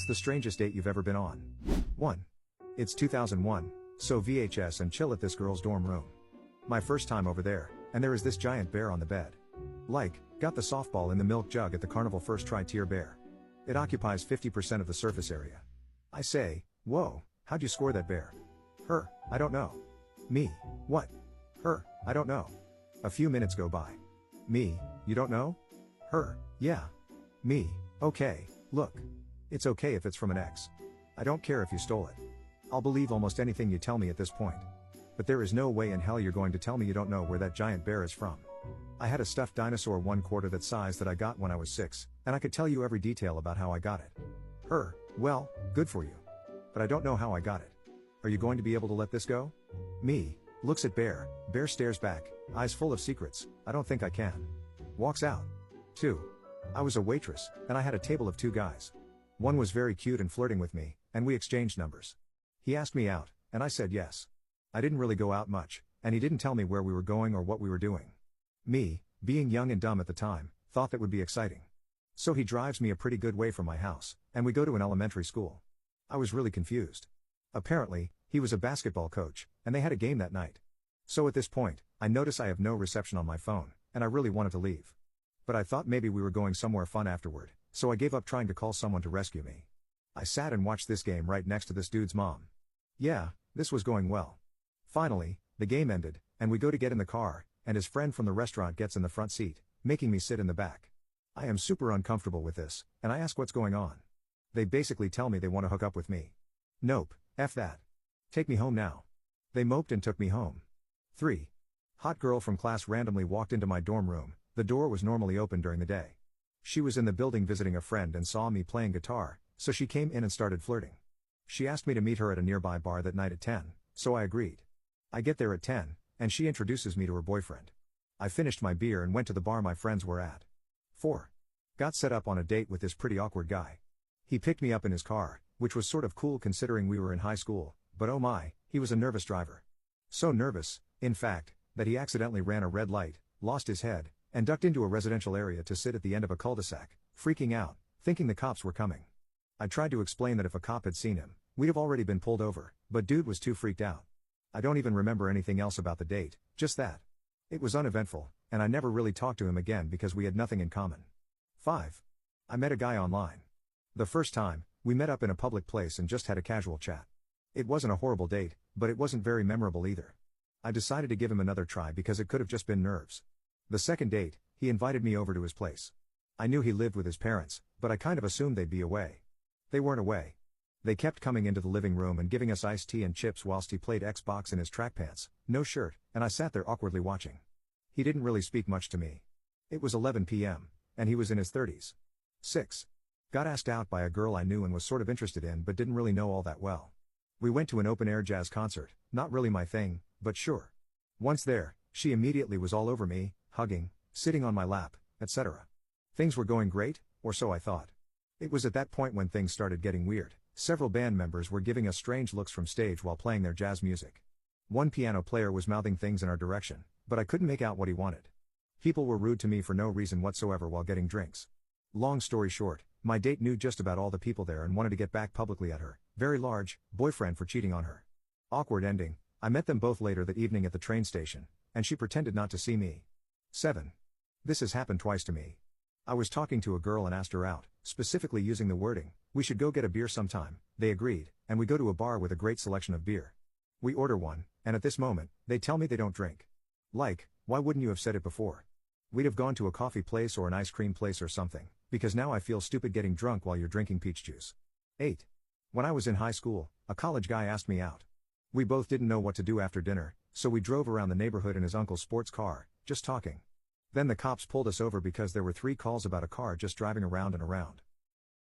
What's the strangest date you've ever been on? 1. It's 2001, so VHS and chill at this girl's dorm room. My first time over there, and there is this giant bear on the bed. Got the softball in the milk jug at the carnival first tri-tier bear. It occupies 50% of the surface area. I say, whoa, how'd you score that bear? Her, I don't know. Me, what? Her, I don't know. A few minutes go by. Me, you don't know? Her, yeah. Me, okay, look. It's okay if it's from an ex. I don't care if you stole it. I'll believe almost anything you tell me at this point. But there is no way in hell you're going to tell me you don't know where that giant bear is from. I had a stuffed dinosaur 1/4 that size that I got when I was 6, and I could tell you every detail about how I got it. Her, well, good for you. But I don't know how I got it. Are you going to be able to let this go? Me, looks at bear, bear stares back, eyes full of secrets, I don't think I can. Walks out. 2. I was a waitress, and I had a table of 2 guys. One was very cute and flirting with me, and we exchanged numbers. He asked me out, and I said yes. I didn't really go out much, and he didn't tell me where we were going or what we were doing. Me, being young and dumb at the time, thought that would be exciting. So he drives me a pretty good way from my house, and we go to an elementary school. I was really confused. Apparently, he was a basketball coach, and they had a game that night. So at this point, I notice I have no reception on my phone, and I really wanted to leave. But I thought maybe we were going somewhere fun afterward, so I gave up trying to call someone to rescue me. I sat and watched this game right next to this dude's mom. Yeah, this was going well. Finally, the game ended, and we go to get in the car, and his friend from the restaurant gets in the front seat, making me sit in the back. I am super uncomfortable with this, and I ask what's going on. They basically tell me they want to hook up with me. Nope, F that. Take me home now. They moped and took me home. 3. Hot girl from class randomly walked into my dorm room. The door was normally open during the day. She was in the building visiting a friend and saw me playing guitar, so she came in and started flirting. She asked me to meet her at a nearby bar that night at 10, so I agreed. I get there at 10, and she introduces me to her boyfriend. I finished my beer and went to the bar my friends were at. 4. Got set up on a date with this pretty awkward guy. He picked me up in his car, which was sort of cool considering we were in high school, but oh my, he was a nervous driver. So nervous, in fact, that he accidentally ran a red light, lost his head, and ducked into a residential area to sit at the end of a cul-de-sac, freaking out, thinking the cops were coming. I tried to explain that if a cop had seen him, we'd have already been pulled over, but dude was too freaked out. I don't even remember anything else about the date, just that. It was uneventful, and I never really talked to him again because we had nothing in common. 5. I met a guy online. The first time, we met up in a public place and just had a casual chat. It wasn't a horrible date, but it wasn't very memorable either. I decided to give him another try because it could have just been nerves. The second date, he invited me over to his place. I knew he lived with his parents, but I kind of assumed they'd be away. They weren't away. They kept coming into the living room and giving us iced tea and chips whilst he played Xbox in his track pants, no shirt, and I sat there awkwardly watching. He didn't really speak much to me. It was 11 p.m., and he was in his 30s. 6. Got asked out by a girl I knew and was sort of interested in but didn't really know all that well. We went to an open-air jazz concert, not really my thing, but sure. Once there, she immediately was all over me, hugging, sitting on my lap, etc. Things were going great, or so I thought. It was at that point when things started getting weird. Several band members were giving us strange looks from stage while playing their jazz music. One piano player was mouthing things in our direction, but I couldn't make out what he wanted. People were rude to me for no reason whatsoever while getting drinks. Long story short, my date knew just about all the people there and wanted to get back publicly at her, very large, boyfriend for cheating on her. Awkward ending. I met them both later that evening at the train station, and she pretended not to see me. 7. This has happened twice to me. I was talking to a girl and asked her out, specifically using the wording, "We should go get a beer sometime." They agreed, and we go to a bar with a great selection of beer. We order one, and at this moment, they tell me they don't drink. Why wouldn't you have said it before? We'd have gone to a coffee place or an ice cream place or something, because now I feel stupid getting drunk while you're drinking peach juice. 8. When I was in high school, a college guy asked me out. We both didn't know what to do after dinner, so we drove around the neighborhood in his uncle's sports car, just talking. Then the cops pulled us over because there were 3 calls about a car just driving around and around.